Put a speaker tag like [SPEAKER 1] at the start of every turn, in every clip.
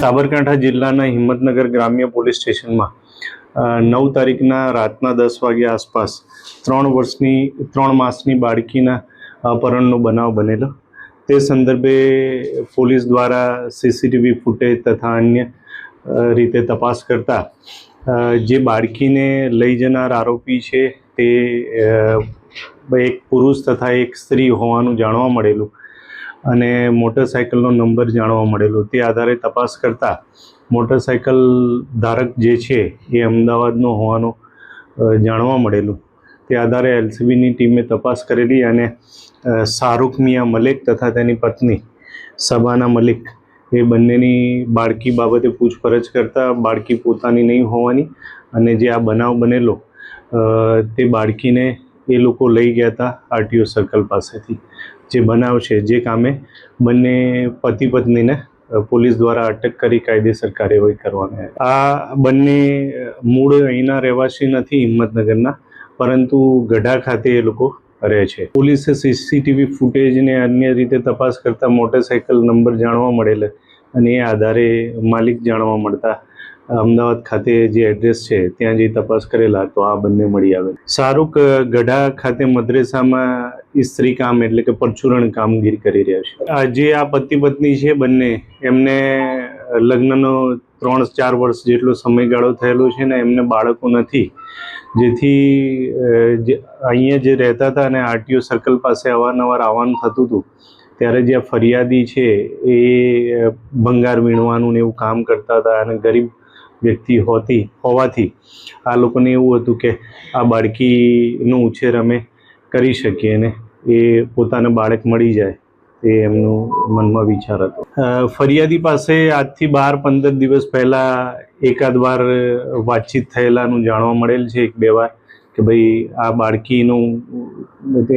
[SPEAKER 1] સાબરકાંઠા જિલ્લાના હિંમતનગર ગ્રામ્ય પોલીસ સ્ટેશનમાં 9 તારીખના રાતના 10 વાગ્યા આસપાસ 3 માસની બાળકીના અપહરણનો બનાવ બનેલો। તે સંદર્ભે પોલીસ દ્વારા સીસીટીવી ફૂટેજ તથા અન્ય રીતે તપાસ કરતા જે બાળકીને લઈ જનાર આરોપી છે તે એક પુરુષ તથા એક સ્ત્રી હોવાનું જાણવા મળેલું અને મોટરસાઇકલનો નંબર જાણવા મળેલો। તે આધારે તપાસ કરતા મોટરસાઇકલ ધારક જે છે એ અમદાવાદનો હોવાનું જાણવા મળેલું। તે આધારે એલસીબીની ટીમે તપાસ કરેલી અને શાહરૂખ મિયા મલિક તથા તેની પત્ની શબાના મલિક એ બંનેની બાળકી બાબતે પૂછપરછ કરતા બાળકી પોતાની નહીં હોવાની અને જે આ બનાવ બનેલો તે બાળકીને એ લોકો લઈ ગયા હતા આરટીઓ સર્કલ પાસેથી। જે બનાવ છે જે કામે બંને પતિ પત્નીને પોલીસ દ્વારા અટક કરી કાયદેસર કાર્યવાહી કરવાની। આ બંને મૂળ અહીંના રહેવાસી નથી હિંમતનગરના, પરંતુ ગઢા ખાતે એ લોકો રહે છે। પોલીસે સીસીટીવી ફૂટેજને અન્ય રીતે તપાસ કરતા મોટરસાઇકલ નંબર જાણવા મળેલા અને એ આધારે માલિક જાણવા મળતા અમદાવાદ ખાતે જે એડ્રેસ છે ત્યાં જઈ તપાસ કરેલા તો આ બંને મળી આવે। શાહરૂખ ગઢા ખાતે મદ્રેસામાં સ્ત્રી કામ એટલે કે પરચુરણ કામગીરી કરી રહ્યા છે। જે આ પતિ પત્ની છે બંને એમને લગ્નનો 3-4 વર્ષ જેટલો સમયગાળો થયેલો છે ને એમને બાળકો નથી, જેથી અહીંયા જે રહેતા હતા અને આરટીઓ સર્કલ પાસે અવારનવાર આવવાનું થતું હતું ત્યારે જે ફરિયાદી છે એ ભંગાર વીણવાનું ને એવું કામ કરતા હતા અને ગરીબ વ્યક્તિ હોવાથી આ લોકોને એવું હતું કે આ બાળકીનો ઉછેર અમે કરી શકીએ ને એ પોતાને બાળક મળી જાય એ એમનું મનમાં વિચાર હતો। ફરિયાદી પાસે આજથી 12-15 દિવસ પહેલાં એકાદ વાર વાતચીત થયેલાનું જાણવા મળેલ છે, 1-2 વાર કે ભાઈ આ બાળકીનું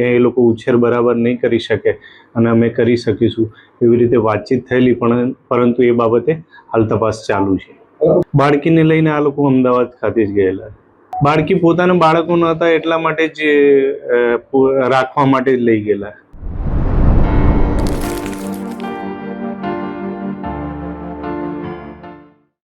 [SPEAKER 1] એ લોકો ઉછેર બરાબર નહીં કરી શકે અને અમે કરી શકીશું એવી રીતે વાતચીત થયેલી, પરંતુ એ બાબતે હાલ તપાસ ચાલુ છે। બાળકીને લઈને આ લોકો અમદાવાદ ખાતે જ ગયેલા। બાળકી પોતાના બાળકો ન હતા એટલા માટે જ રાખવા માટે જ લઈ ગયેલા।